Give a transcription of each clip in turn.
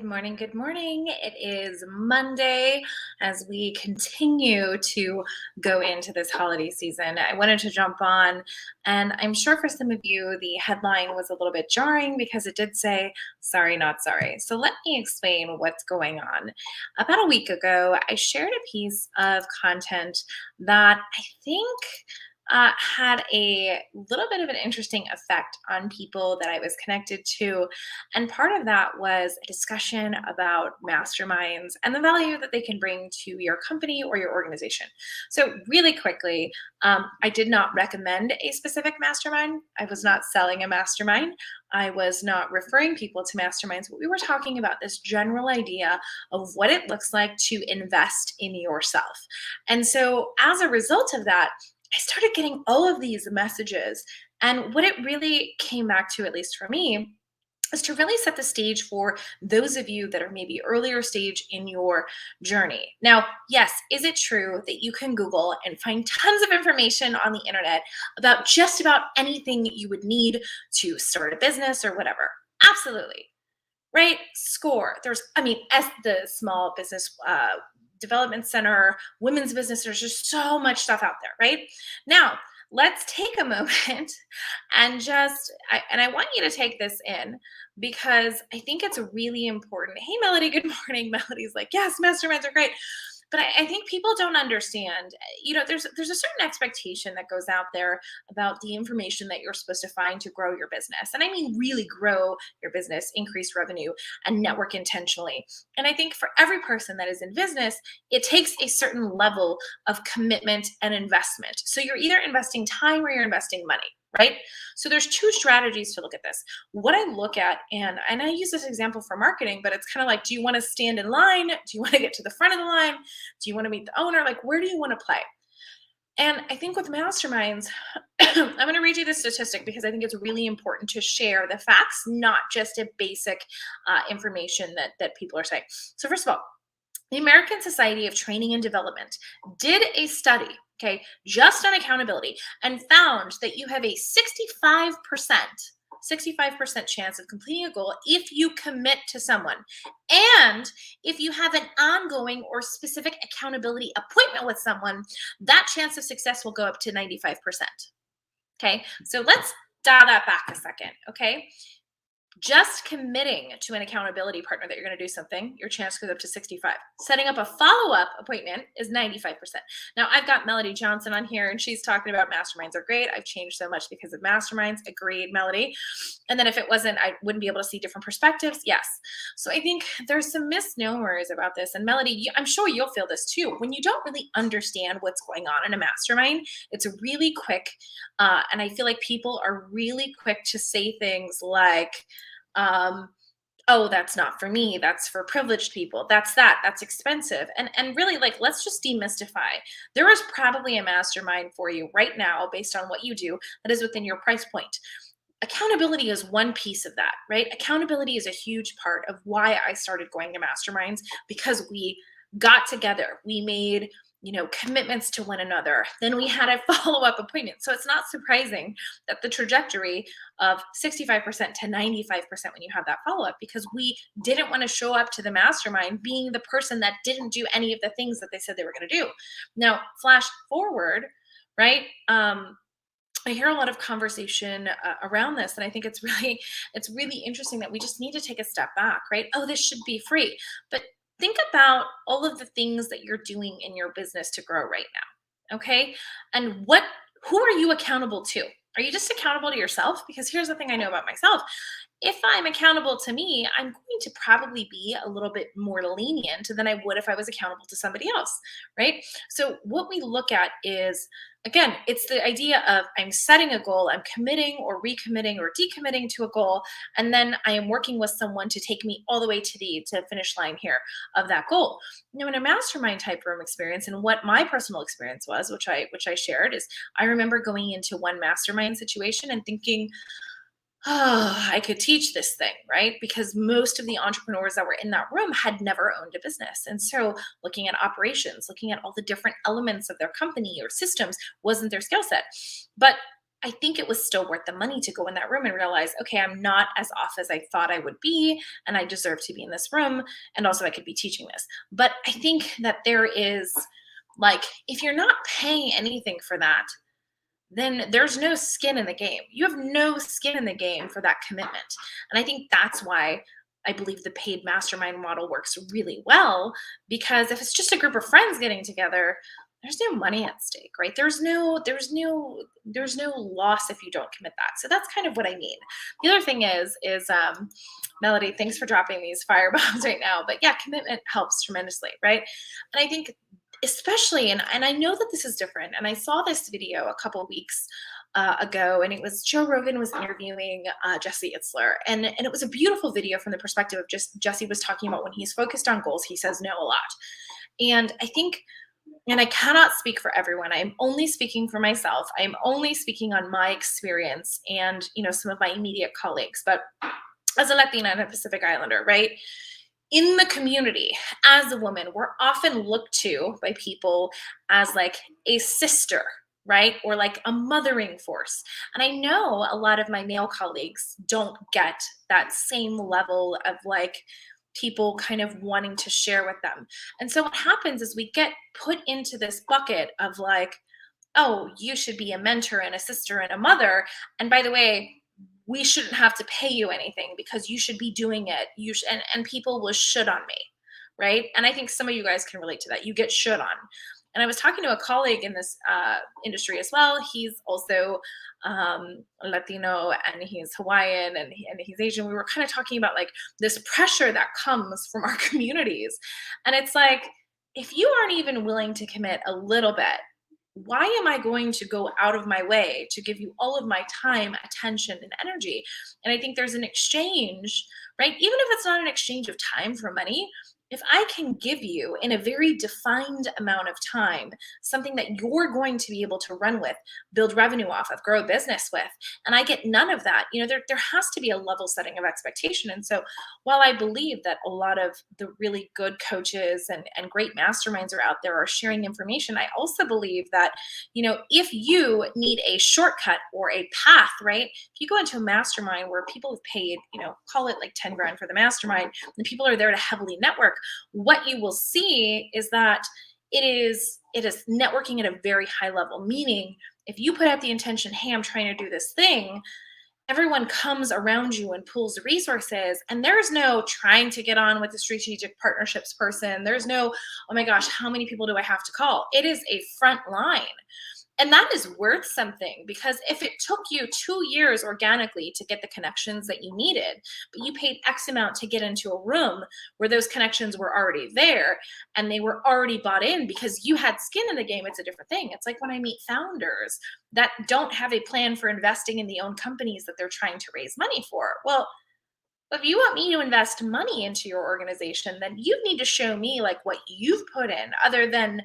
Good morning. Good morning. It is Monday as we continue to go into this holiday season. I wanted to jump on, and I'm sure for some of you, the headline was a little bit jarring because it did say, sorry, not sorry. So let me explain what's going on. About a week ago, I shared a piece of content that I think had a little bit of an interesting effect on people that I was connected to. And part of that was a discussion about masterminds and the value that they can bring to your company or your organization. So, really quickly, I did not recommend a specific mastermind. I was not selling a mastermind. I was not referring people to masterminds, but we were talking about this general idea of what it looks like to invest in yourself. And so, as a result of that, I started getting all of these messages. And what it really came back to, at least for me, is to really set the stage for those of you that are maybe earlier stage in your journey. Now, yes, is it true that you can Google and find tons of information on the internet about just about anything you would need to start a business or whatever? Absolutely. Right? Score. As the small business development center, women's business, there's just so much stuff out there, right? Now, let's take a moment and I want you to take this in because I think it's really important. Hey, Melody, good morning. Melody's like, yes, masterminds are great. But I think people don't understand, there's a certain expectation that goes out there about the information that you're supposed to find to grow your business. And I mean, really grow your business, increase revenue, and network intentionally. And I think for every person that is in business, it takes a certain level of commitment and investment. So you're either investing time or you're investing money, right? So there's two strategies to look at this. What I look at, and I use this example for marketing, but it's kind of like, do you want to stand in line? Do you want to get to the front of the line? Do you want to meet the owner? Like, where do you want to play? And I think with masterminds, I'm going to read you the statistic because I think it's really important to share the facts, not just a basic information that people are saying. So first of all, the American Society of Training and Development did a study, okay, just on accountability and found that you have a 65% chance of completing a goal if you commit to someone. And if you have an ongoing or specific accountability appointment with someone, that chance of success will go up to 95%. Okay, so let's dial that back a second, okay? Just committing to an accountability partner that you're going to do something, your chance goes up to 65. Setting up a follow-up appointment is 95%. Now, I've got Melody Johnson on here, and she's talking about masterminds are great. I've changed so much because of masterminds. Agreed, Melody. And then if it wasn't, I wouldn't be able to see different perspectives. Yes. So I think there's some misnomers about this. And Melody, I'm sure you'll feel this too. When you don't really understand what's going on in a mastermind, it's really quick. And I feel like people are really quick to say things like, oh, that's not for me, that's for privileged people, that's expensive. And really, like, let's just demystify. There is probably a mastermind for you right now based on what you do that is within your price point. Accountability is one piece of that, right? Accountability is a huge part of why I started going to masterminds, because we got together, we made commitments to one another. Then we had a follow-up appointment. So it's not surprising that the trajectory of 65% to 95% when you have that follow-up, because we didn't want to show up to the mastermind being the person that didn't do any of the things that they said they were going to do. Now, flash forward, right? I hear a lot of conversation around this, and I think it's really interesting that we just need to take a step back, right? Oh, this should be free. But think about all of the things that you're doing in your business to grow right now, okay? And who are you accountable to? Are you just accountable to yourself? Because here's the thing I know about myself. If I'm accountable to me, I'm going to probably be a little bit more lenient than I would if I was accountable to somebody else, right? So what we look at is, again, it's the idea of I'm setting a goal, I'm committing or recommitting or decommitting to a goal, and then I am working with someone to take me all the way to the finish line here of that goal. Now, in a mastermind type room experience, and what my personal experience was, which I shared, is I remember going into one mastermind situation and thinking, oh, I could teach this thing, right? Because most of the entrepreneurs that were in that room had never owned a business. And so looking at operations, looking at all the different elements of their company or systems wasn't their skill set. But I think it was still worth the money to go in that room and realize, okay, I'm not as off as I thought I would be, and I deserve to be in this room. And also, I could be teaching this. But I think that there is, like, if you're not paying anything for that, then there's no skin in the game. You have no skin in the game for that commitment. And I think that's why I believe the paid mastermind model works really well, because if it's just a group of friends getting together, there's no money at stake, right? There's no loss if you don't commit that. So that's kind of what I mean. The other thing is Melody, thanks for dropping these fire bombs right now. But yeah, commitment helps tremendously, right? And I think especially, and I know that this is different, and I saw this video a couple weeks ago, and it was Joe Rogan was interviewing Jesse Itzler, and it was a beautiful video from the perspective of just Jesse was talking about when he's focused on goals, he says no a lot. And I think, and I cannot speak for everyone, I'm only speaking for myself, I'm only speaking on my experience and some of my immediate colleagues, but as a Latina and a Pacific Islander, right? In the community, as a woman, we're often looked to by people as like a sister, right? Or like a mothering force. And I know a lot of my male colleagues don't get that same level of like people kind of wanting to share with them. And so what happens is we get put into this bucket of like, oh, you should be a mentor and a sister and a mother. And by the way, we shouldn't have to pay you anything because you should be doing it. And people will should on me, right? And I think some of you guys can relate to that. You get should on. And I was talking to a colleague in this industry as well. He's also Latino, and he's Hawaiian, and he's Asian. We were kind of talking about like this pressure that comes from our communities. And it's like, if you aren't even willing to commit a little bit, why am I going to go out of my way to give you all of my time, attention, and energy? And I think there's an exchange, right? Even if it's not an exchange of time for money, if I can give you in a very defined amount of time something that you're going to be able to run with, build revenue off of, grow a business with, and I get none of that, there has to be a level setting of expectation. And so while I believe that a lot of the really good coaches and great masterminds are out there are sharing information, I also believe that, if you need a shortcut or a path, right? If you go into a mastermind where people have paid, call it like 10 grand for the mastermind, and people are there to heavily network, what you will see is that it is networking at a very high level, meaning if you put out the intention, hey, I'm trying to do this thing, everyone comes around you and pulls resources, and there's no trying to get on with the strategic partnerships person. There's no, oh my gosh, how many people do I have to call? It is a front line. And that is worth something, because if it took you 2 years organically to get the connections that you needed, but you paid X amount to get into a room where those connections were already there and they were already bought in because you had skin in the game, it's a different thing. It's like when I meet founders that don't have a plan for investing in the own companies that they're trying to raise money for. Well, if you want me to invest money into your organization, then you need to show me like what you've put in other than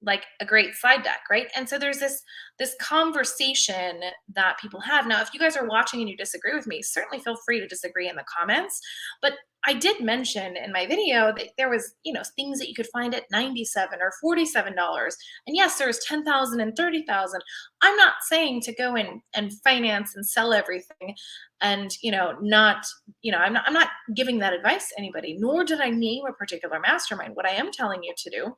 like a great slide deck, right? And so there's this conversation that people have. Now, if you guys are watching and you disagree with me, certainly feel free to disagree in the comments. But I did mention in my video that there was, things that you could find at $97 or $47. And yes, there's 10,000 and 30,000. I'm not saying to go in and finance and sell everything and, I'm not giving that advice to anybody, nor did I name a particular mastermind. What I am telling you to do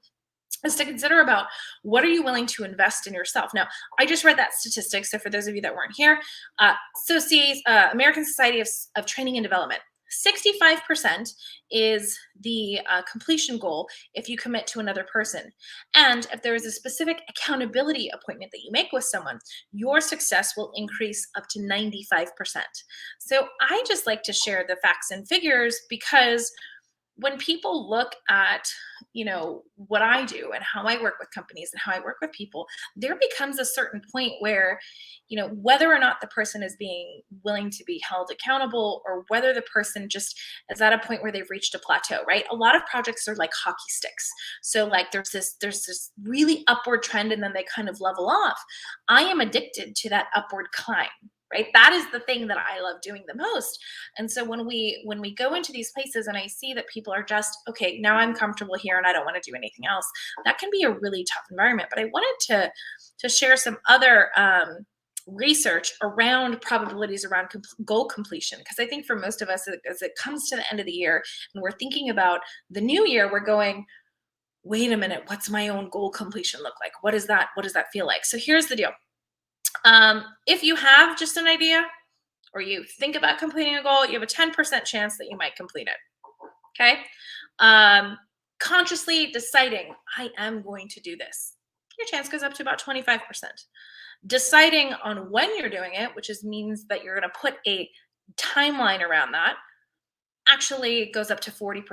is to consider about what are you willing to invest in yourself. Now, I just read that statistic. So for those of you that weren't here, American Society of Training and Development, 65% is the completion goal if you commit to another person. And if there is a specific accountability appointment that you make with someone, your success will increase up to 95%. So I just like to share the facts and figures, because when people look at, what I do and how I work with companies and how I work with people, there becomes a certain point where, whether or not the person is being willing to be held accountable, or whether the person just is at a point where they've reached a plateau, right? A lot of projects are like hockey sticks. So like there's this really upward trend and then they kind of level off. I am addicted to that upward climb. Right? That is the thing that I love doing the most. And so when we go into these places and I see that people are just, okay, now I'm comfortable here and I don't want to do anything else, that can be a really tough environment. But I wanted to share some other research around probabilities around goal completion. Because I think for most of us, as it comes to the end of the year and we're thinking about the new year, we're going, wait a minute, what's my own goal completion look like? What is that? What does that feel like? So here's the deal. If you have just an idea or you think about completing a goal, you have a 10% chance that you might complete it. Okay. Consciously deciding, I am going to do this, your chance goes up to about 25%. Deciding on when you're doing it, which means that you're going to put a timeline around that, actually goes up to 40%.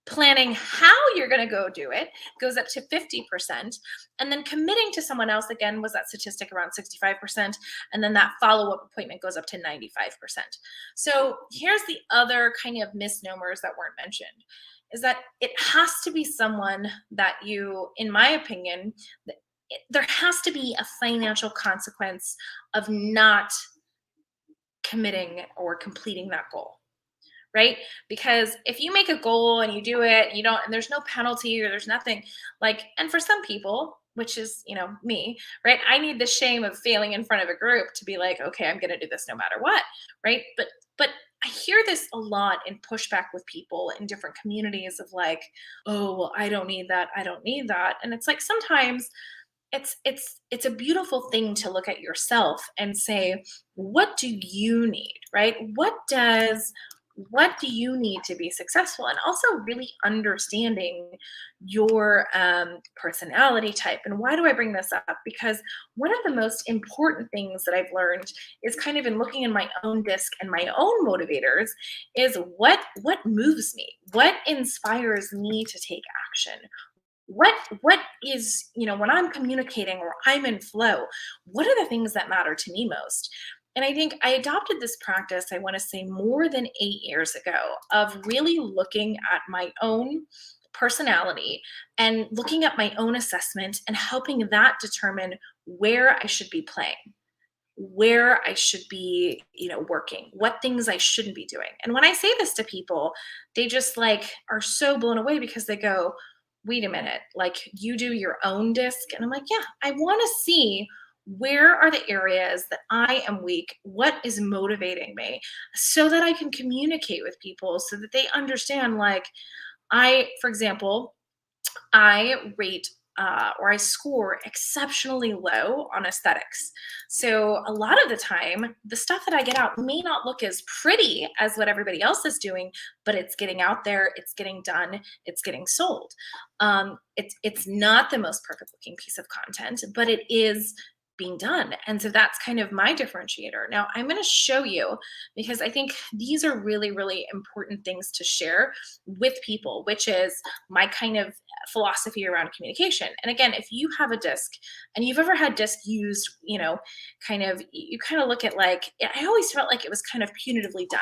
Planning how you're going to go do it goes up to 50%. And then committing to someone else, again, was that statistic around 65%. And then that follow-up appointment goes up to 95%. So here's the other kind of misnomers that weren't mentioned, is that it has to be someone that you, in my opinion, there has to be a financial consequence of not committing or completing that goal. Right? Because if you make a goal and you do it, and you don't, and there's no penalty or there's nothing like, and for some people, which is, me, right? I need the shame of failing in front of a group to be like, okay, I'm going to do this no matter what. Right. But I hear this a lot in pushback with people in different communities of like, oh, well, I don't need that. I don't need that. And it's like, sometimes it's a beautiful thing to look at yourself and say, what do you need? Right? What do you need to be successful? And also really understanding your personality type. And why do I bring this up? Because one of the most important things that I've learned is kind of in looking in my own disc and my own motivators is what moves me, what inspires me to take action, what is, when I'm communicating or I'm in flow, what are the things that matter to me most? And I think I adopted this practice, I want to say more than 8 years ago, of really looking at my own personality and looking at my own assessment and helping that determine where I should be playing, where I should be, working, what things I shouldn't be doing. And when I say this to people, they just like are so blown away because they go, wait a minute, like you do your own disc? And I'm like, yeah, I want to see where are the areas that I am weak, what is motivating me, so that I can communicate with people so that they understand. Like, for example, I rate or I score exceptionally low on aesthetics. So a lot of the time, the stuff that I get out may not look as pretty as what everybody else is doing, but it's getting out there, it's getting done, it's getting sold. It's not the most perfect looking piece of content, but it is being done. And so that's kind of my differentiator. Now I'm going to show you, because I think these are really, really important things to share with people, which is my kind of philosophy around communication. And again, if you have a disc and you've ever had disc used, you kind of look at like, I always felt like it was kind of punitively done.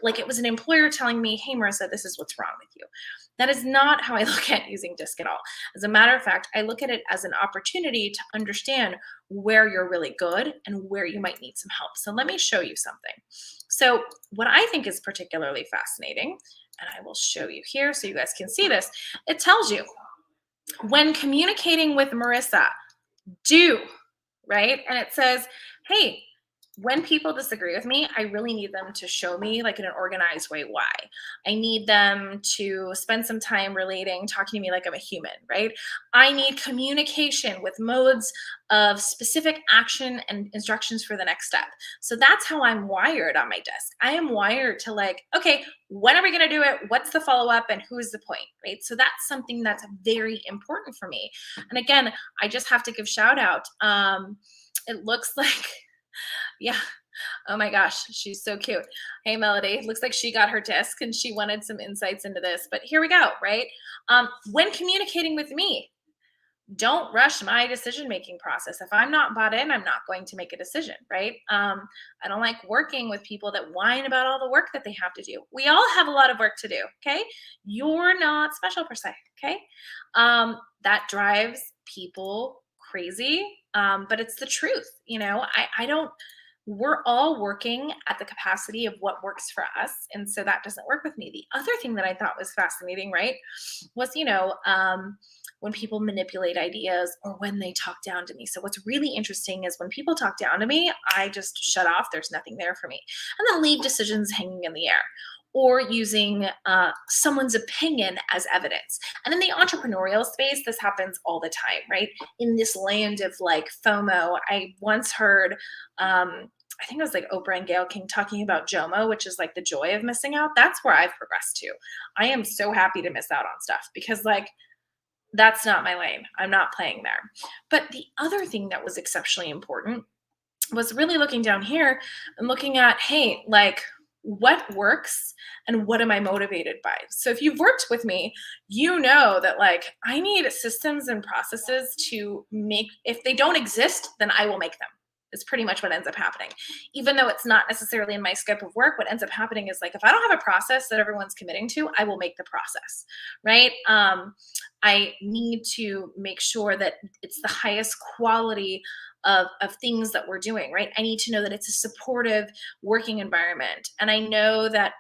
Like it was an employer telling me, hey, Marissa, this is what's wrong with you. That is not how I look at using disc at all. As a matter of fact, I look at it as an opportunity to understand where you're really good and where you might need some help. So let me show you something. So what I think is particularly fascinating, and I will show you here so you guys can see this, it tells you when communicating with Marissa, do, right? And it says, hey, when people disagree with me, I really need them to show me, like in an organized way, why. I need them to spend some time talking to me like I'm a human, right? I need communication with modes of specific action and instructions for the next step. So that's how I'm wired on my desk. I am wired to like, okay, when are we going to do it? What's the follow-up and who's the point, right? So that's something that's very important for me. And again, I just have to give shout out. It looks like, yeah. Oh my gosh, she's so cute. Hey, Melody. Looks like she got her disc and she wanted some insights into this, but here we go, right? When communicating with me, don't rush my decision-making process. If I'm not bought in, I'm not going to make a decision, right? I don't like working with people that whine about all the work that they have to do. We all have a lot of work to do, okay? You're not special per se, okay? That drives people crazy, but it's the truth. We're all working at the capacity of what works for us. And so that doesn't work with me. The other thing that I thought was fascinating, right, was, when people manipulate ideas or when they talk down to me. So what's really interesting is when people talk down to me, I just shut off. There's nothing there for me. And then leave decisions hanging in the air or using someone's opinion as evidence. And in the entrepreneurial space, this happens all the time, right? In this land of like FOMO, I once heard, I think it was like Oprah and Gayle King talking about JOMO, which is like the joy of missing out. That's where I've progressed to. I am so happy to miss out on stuff because like that's not my lane. I'm not playing there. But the other thing that was exceptionally important was really looking down here and looking at, hey, like what works and what am I motivated by? So if you've worked with me, you know that like I need systems and processes to make, if they don't exist, then I will make them. It's pretty much what ends up happening. Even though it's not necessarily in my scope of work, what ends up happening is like if I don't have a process that everyone's committing to, I will make the process, right? I need to make sure that it's the highest quality of things that we're doing, right? I need to know that it's a supportive working environment. And I know that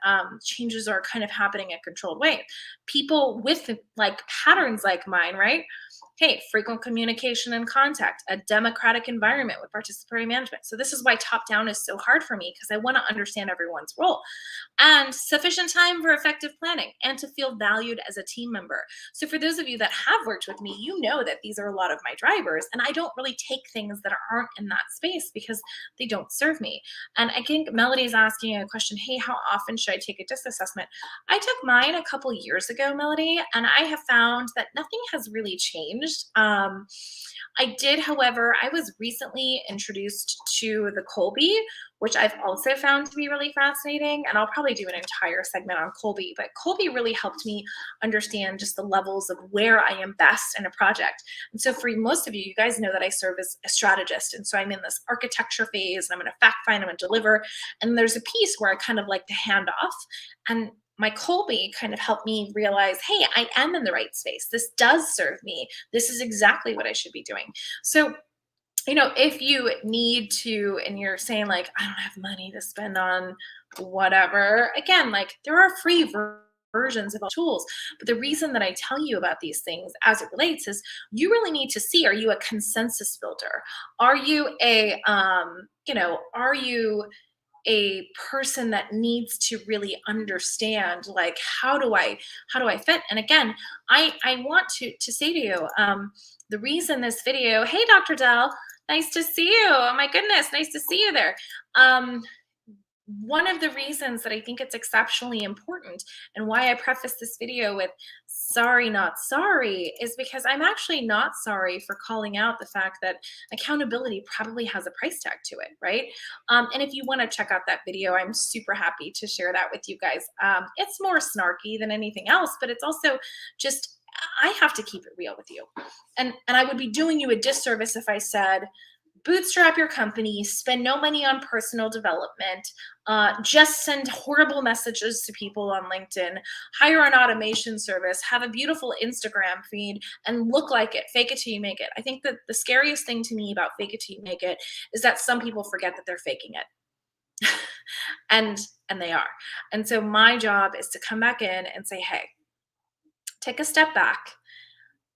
changes are kind of happening in a controlled way. People with like patterns like mine, right? Hey, frequent communication and contact, a democratic environment with participatory management. So this is why top down is so hard for me because I want to understand everyone's role and sufficient time for effective planning and to feel valued as a team member. So for those of you that have worked with me, you know that these are a lot of my drivers and I don't really take things that aren't in that space because they don't serve me. And I think Melody's asking a question, hey, how often should I take a DISC assessment? I took mine a couple years ago, Melody, and I have found that nothing has really changed. I did, however, I was recently introduced to the Colby, which I've also found to be really fascinating. And I'll probably do an entire segment on Colby, but Colby really helped me understand just the levels of where I am best in a project. And so for most of you, you guys know that I serve as a strategist. And so I'm in this architecture phase and I'm going to fact find, I'm going to deliver. And there's a piece where I kind of like to hand off. And my Colby kind of helped me realize, hey, I am in the right space. This does serve me. This is exactly what I should be doing. So, you know, if you need to, and you're saying like, I don't have money to spend on whatever, again, like there are free versions of all tools. But the reason that I tell you about these things as it relates is you really need to see, are you a consensus builder? Are you a, are you a person that needs to really understand like how do I fit? And again, I want to say to you, the reason this video, hey Dr. Dell, nice to see you. Oh my goodness, nice to see you there. One of the reasons that I think it's exceptionally important and why I preface this video with sorry, not sorry, is because I'm actually not sorry for calling out the fact that accountability probably has a price tag to it, right? And if you want to check out that video, I'm super happy to share that with you guys. It's more snarky than anything else, but it's also just, I have to keep it real with you. And I would be doing you a disservice if I said, bootstrap your company, spend no money on personal development, just send horrible messages to people on LinkedIn, hire an automation service, have a beautiful Instagram feed, and look like it. Fake it till you make it. I think that the scariest thing to me about fake it till you make it is that some people forget that they're faking it. and they are. And so my job is to come back in and say, hey, take a step back,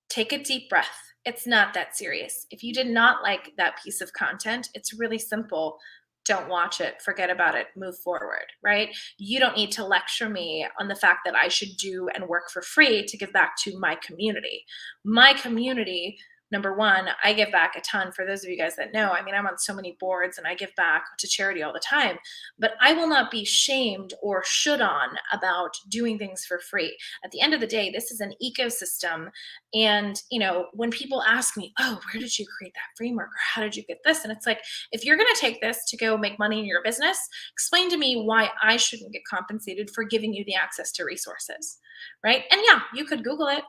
take a deep breath. It's not that serious. If you did not like that piece of content, it's really simple. Don't watch it, forget about it, move forward, right? You don't need to lecture me on the fact that I should do and work for free to give back to my community. My community, number one, I give back a ton. For those of you guys that know, I mean, I'm on so many boards and I give back to charity all the time, but I will not be shamed or should on about doing things for free. At the end of the day, this is an ecosystem. And, you know, when people ask me, oh, where did you create that framework? Or how did you get this? And it's like, if you're going to take this to go make money in your business, explain to me why I shouldn't get compensated for giving you the access to resources, right? And yeah, you could Google it.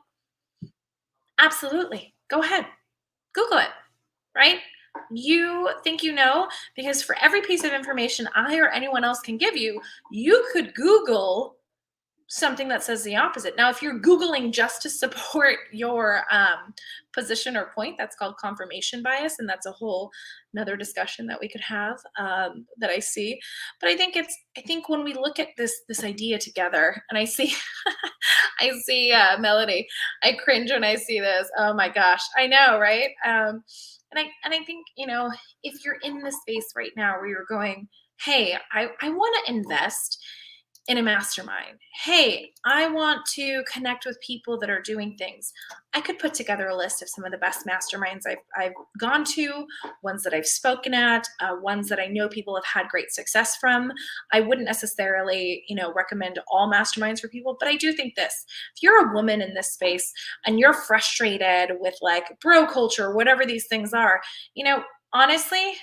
Absolutely. Go ahead. Google it, right? You think you know, because for every piece of information I or anyone else can give you, you could Google something that says the opposite. Now, if you're Googling just to support your position or point, that's called confirmation bias. And that's a whole another discussion that we could have that I see. But I think when we look at this idea together and I see, I see Melody. I cringe when I see this. Oh my gosh, I know, right? And I think if you're in the space right now where you're going, hey, I want to invest in a mastermind. Hey, I want to connect with people that are doing things. I could put together a list of some of the best masterminds I've gone to, ones that I've spoken at, ones that I know people have had great success from. I wouldn't necessarily, recommend all masterminds for people, but I do think this: if you're a woman in this space and you're frustrated with like bro culture, whatever these things are, honestly,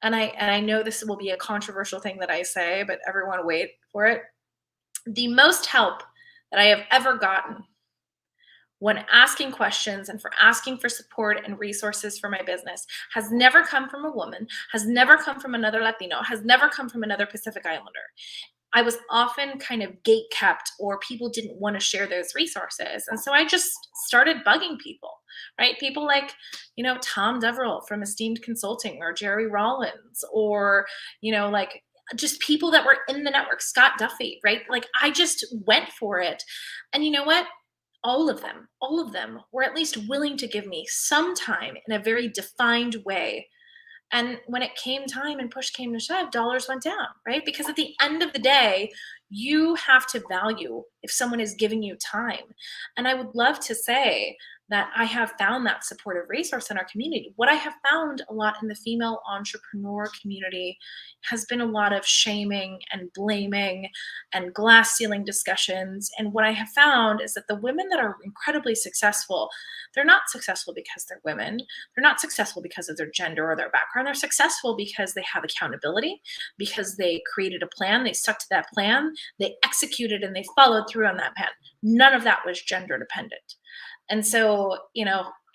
and I know this will be a controversial thing that I say, but everyone wait for it. The most help that I have ever gotten when asking questions and for asking for support and resources for my business has never come from a woman, has never come from another Latino, has never come from another Pacific Islander. I was often kind of gate kept, or people didn't want to share those resources. And so I just started bugging people, right? People like, Tom Deverell from Esteemed Consulting, or Jerry Rollins, or, like just people that were in the network, Scott Duffy, right? Like I just went for it. And you know what? All of them were at least willing to give me some time in a very defined way. And when it came time and push came to shove, dollars went down, right? Because at the end of the day, you have to value if someone is giving you time. And I would love to say that I have found that supportive resource in our community. What I have found a lot in the female entrepreneur community has been a lot of shaming and blaming and glass ceiling discussions. And what I have found is that the women that are incredibly successful, they're not successful because they're women. They're not successful because of their gender or their background. They're successful because they have accountability, because they created a plan, they stuck to that plan, they executed, and they followed through on that plan. None of that was gender dependent. And so,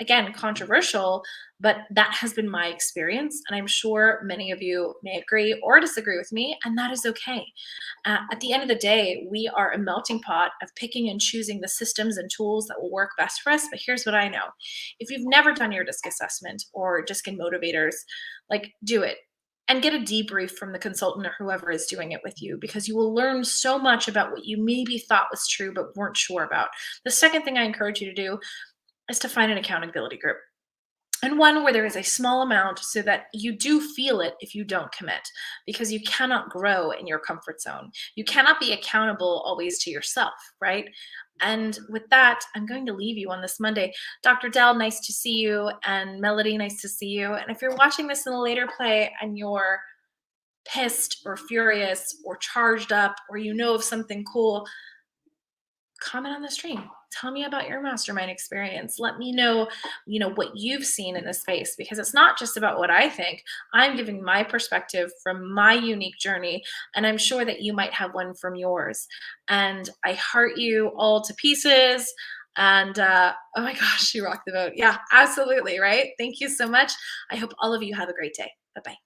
again, controversial, but that has been my experience. And I'm sure many of you may agree or disagree with me, and that is okay. At the end of the day, we are a melting pot of picking and choosing the systems and tools that will work best for us. But here's what I know: if you've never done your DISC assessment or DISC and motivators, like do it and get a debrief from the consultant or whoever is doing it with you, because you will learn so much about what you maybe thought was true but weren't sure about. The second thing I encourage you to do is to find an accountability group, and one where there is a small amount so that you do feel it if you don't commit, because you cannot grow in your comfort zone. You cannot be accountable always to yourself, right? And with that, I'm going to leave you on this Monday. Dr. Dell, nice to see you. And Melody, nice to see you. And if you're watching this in a later play and you're pissed or furious or charged up, or of something cool, comment on the stream. Tell me about your mastermind experience. Let me know, what you've seen in this space, because it's not just about what I think. I'm giving my perspective from my unique journey, and I'm sure that you might have one from yours. And I heart you all to pieces. And oh my gosh, you rock the boat. Yeah, absolutely. Right. Thank you so much. I hope all of you have a great day. Bye-bye.